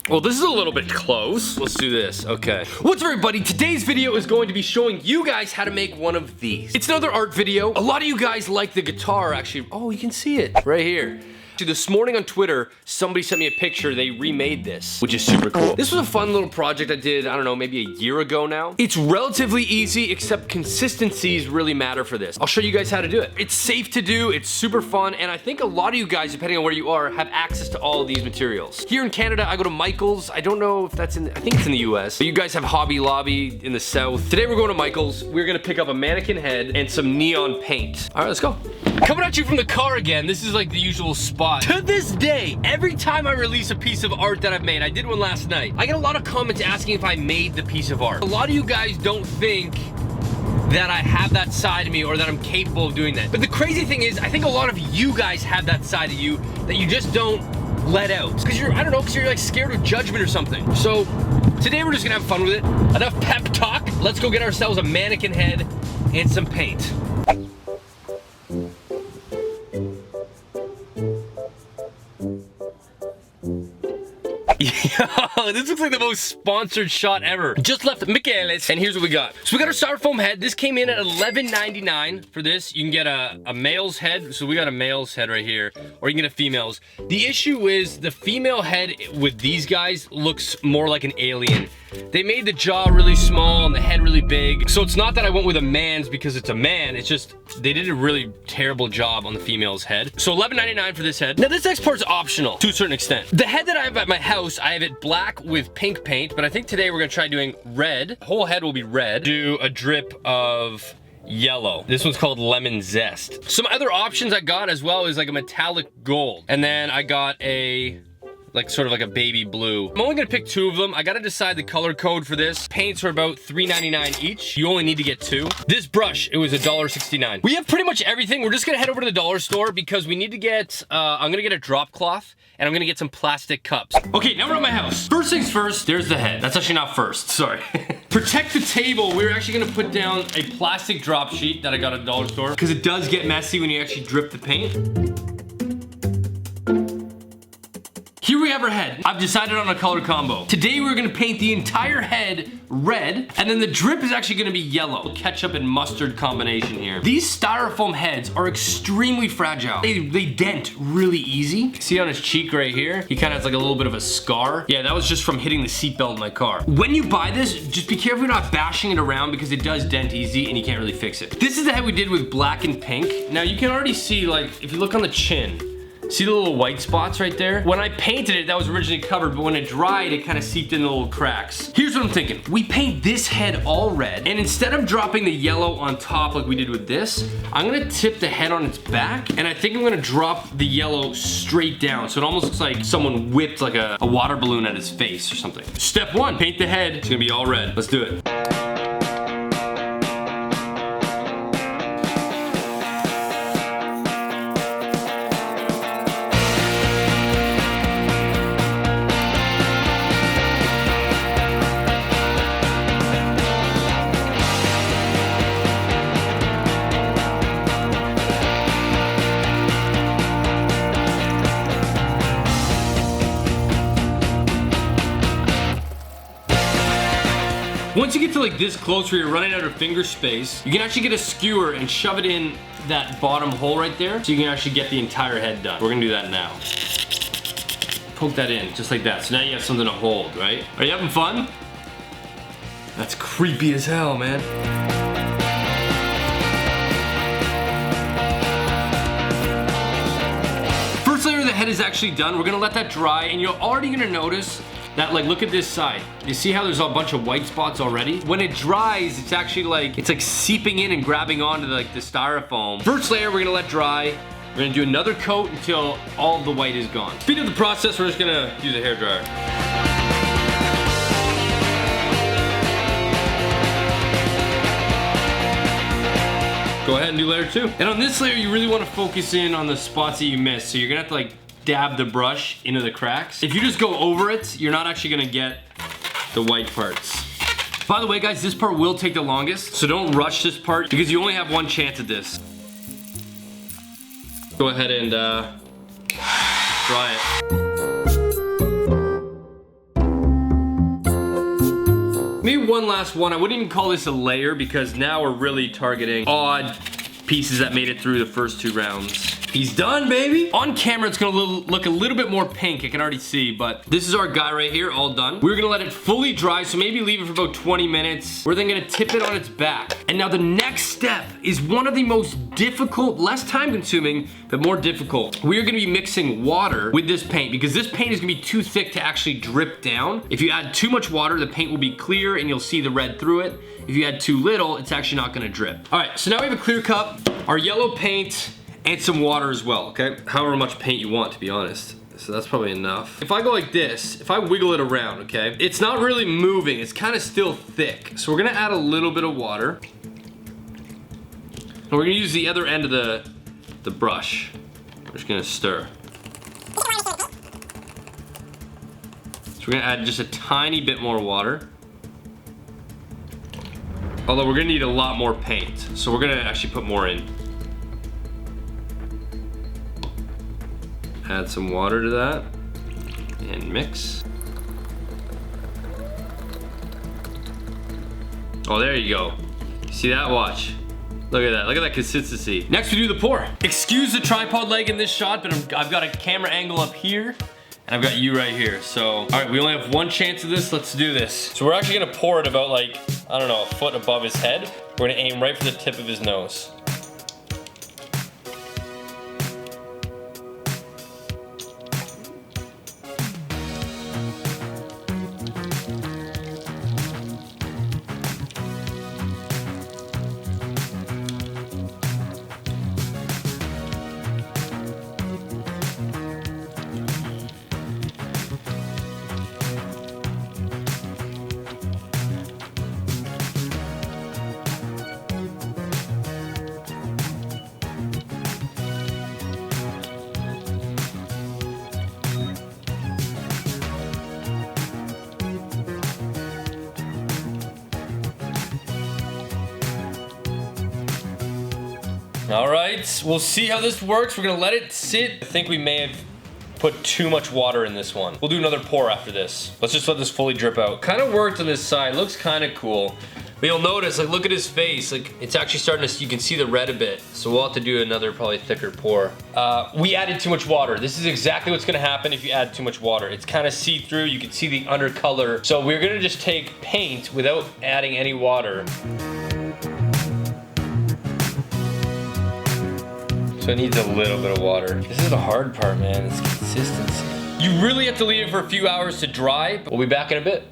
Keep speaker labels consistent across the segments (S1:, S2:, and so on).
S1: Well, this is a little bit close. Let's do this. Okay. What's up, everybody? Today's video is going to be showing you guys how to make one of these. It's another art video. A lot of you guys like the guitar, actually. Oh, you can see it right here. This morning on Twitter, somebody sent me a picture. They remade this, which is super cool. This was a fun little project I did, I don't know, maybe a year ago now. It's relatively easy, except consistencies really matter for this. I'll show you guys how to do it. It's safe to do, it's super fun, and I think a lot of you guys, depending on where you are, have access to all of these materials. Here in Canada, I go to Michael's. I don't know if that's I think it's in the US. But you guys have Hobby Lobby in the South. Today we're going to Michael's. We're gonna pick up a mannequin head and some neon paint. All right, let's go. Coming at you from the car again. This is like the usual spot. To this day, every time I release a piece of art that I've made, I did one last night, I get a lot of comments asking if I made the piece of art. A lot of you guys don't think that I have that side of me or that I'm capable of doing that. But the crazy thing is, I think a lot of you guys have that side of you that you just don't let out. Because you're, I don't know, because you're like scared of judgment or something. So today we're just gonna have fun with it. Enough pep talk. Let's go get ourselves a mannequin head and some paint. Yo, this looks like the most sponsored shot ever. Just left Michaelis, and here's what we got. So we got our styrofoam head. This came in at $11.99 for this. You can get a male's head. So we got a male's head right here, or you can get a female's. The issue is the female head with these guys looks more like an alien. They made the jaw really small and the head really big. So it's not that I went with a man's because it's a man. It's just they did a really terrible job on the female's head. So $11.99 for this head. Now this next part's optional to a certain extent. The head that I have at my house, I have it black with pink paint, but I think today we're gonna try doing red. The whole head will be red. Do a drip of yellow. This one's called Lemon Zest. Some other options I got as well is like a metallic gold. And then I got a sort of like a baby blue. I'm only gonna pick two of them. I gotta decide the color code for this. Paints are about $3.99 each. You only need to get two. This brush, it was $1.69. We have pretty much everything. We're just gonna head over to the dollar store because we need to get, I'm gonna get a drop cloth and I'm gonna get some plastic cups. Okay, now we're at my house. First things first, there's the head. That's actually not first, sorry. Protect the table. We're actually gonna put down a plastic drop sheet that I got at the dollar store because it does get messy when you actually drip the paint. Here we have our head. I've decided on a color combo. Today we're gonna paint the entire head red, and then the drip is actually gonna be yellow. Ketchup and mustard combination here. These styrofoam heads are extremely fragile. They dent really easy. See on his cheek right here? He kind of has like a little bit of a scar. Yeah, that was just from hitting the seatbelt in my car. When you buy this, just be careful you're not bashing it around because it does dent easy and you can't really fix it. This is the head we did with black and pink. Now you can already see, like, if you look on the chin, see the little white spots right there? When I painted it, that was originally covered, but when it dried, it kind of seeped in the little cracks. Here's what I'm thinking. We paint this head all red, and instead of dropping the yellow on top like we did with this, I'm gonna tip the head on its back, and I think I'm gonna drop the yellow straight down, so it almost looks like someone whipped like a water balloon at his face or something. Step one, paint the head. It's gonna be all red. Let's do it. Once you get to like this close where you're running out of finger space, you can actually get a skewer and shove it in that bottom hole right there so you can actually get the entire head done. We're gonna do that now. Poke that in, just like that. So now you have something to hold, right? Are you having fun? That's creepy as hell, man. First layer of the head is actually done. We're gonna let that dry, and you're already gonna notice that, like, look at this side. You see how there's a bunch of white spots already? When it dries, it's actually like, it's like seeping in and grabbing onto the styrofoam. First layer, we're gonna let dry. We're gonna do another coat until all of the white is gone. Speed up the process, we're just gonna use a hairdryer. Go ahead and do layer two. And on this layer, you really wanna focus in on the spots that you missed. So you're gonna have to like dab the brush into the cracks. If you just go over it, you're not actually gonna get the white parts. By the way, guys, this part will take the longest, so don't rush this part because you only have one chance at this. Go ahead and dry it. Maybe one last one. I wouldn't even call this a layer because now we're really targeting odd pieces that made it through the first 2 rounds. He's done, baby. On camera, it's gonna look a little bit more pink. I can already see, but this is our guy right here, all done. We're gonna let it fully dry, so maybe leave it for about 20 minutes. We're then gonna tip it on its back. And now the next step is one of the most difficult, less time consuming, but more difficult. We are gonna be mixing water with this paint because this paint is gonna be too thick to actually drip down. If you add too much water, the paint will be clear and you'll see the red through it. If you add too little, it's actually not gonna drip. All right, so now we have a clear cup, our yellow paint, and some water as well, okay? However much paint you want, to be honest. So that's probably enough. If I go like this, if I wiggle it around, okay? It's not really moving, it's kind of still thick. So we're gonna add a little bit of water. And we're gonna use the other end of the brush. We're just gonna stir. So we're gonna add just a tiny bit more water. Although we're gonna need a lot more paint. So we're gonna actually put more in. Add some water to that and mix. Oh, there you go. See that? Watch. Look at that. Look at that consistency. Next, we do the pour. Excuse the tripod leg in this shot, but I've got a camera angle up here and I've got you right here. So, all right, we only have one chance of this. Let's do this. So we're actually gonna pour it about like, I don't know, a foot above his head. We're gonna aim right for the tip of his nose. All right, we'll see how this works. We're gonna let it sit. I think we may have put too much water in this one. We'll do another pour after this. Let's just let this fully drip out. Kind of worked on this side, looks kind of cool. But you'll notice, like, look at his face. Like, it's actually starting to, you can see the red a bit. So we'll have to do another probably thicker pour. We added too much water. This is exactly what's gonna happen if you add too much water. It's kind of see-through, you can see the undercolor. So we're gonna just take paint without adding any water. So it needs a little bit of water. This is the hard part, man, it's consistency. You really have to leave it for a few hours to dry. We'll be back in a bit.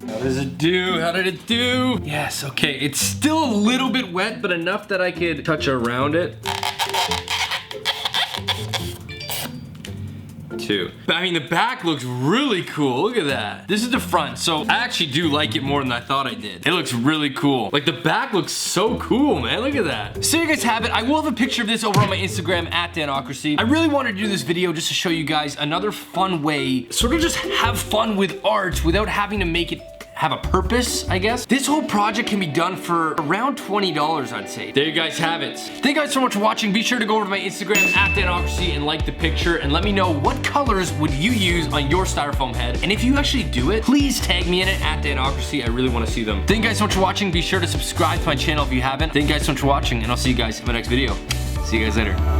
S1: How does it do? How did it do? Yes, okay, it's still a little bit wet, but enough that I could touch around it. 2. I mean, the back looks really cool. Look at that. This is the front, so I actually do like it more than I thought I did. It looks really cool. Like, the back looks so cool, man. Look at that. So you guys have it. I will have a picture of this over on my Instagram at Danocracy. I really wanted to do this video just to show you guys another fun way, sort of just have fun with art without having to make it have a purpose, I guess. This whole project can be done for around $20, I'd say. There you guys have it. Thank you guys so much for watching. Be sure to go over to my Instagram at Danocracy and like the picture and let me know what colors would you use on your styrofoam head. And if you actually do it, please tag me in it at Danocracy. I really want to see them. Thank you guys so much for watching. Be sure to subscribe to my channel if you haven't. Thank you guys so much for watching and I'll see you guys in my next video. See you guys later.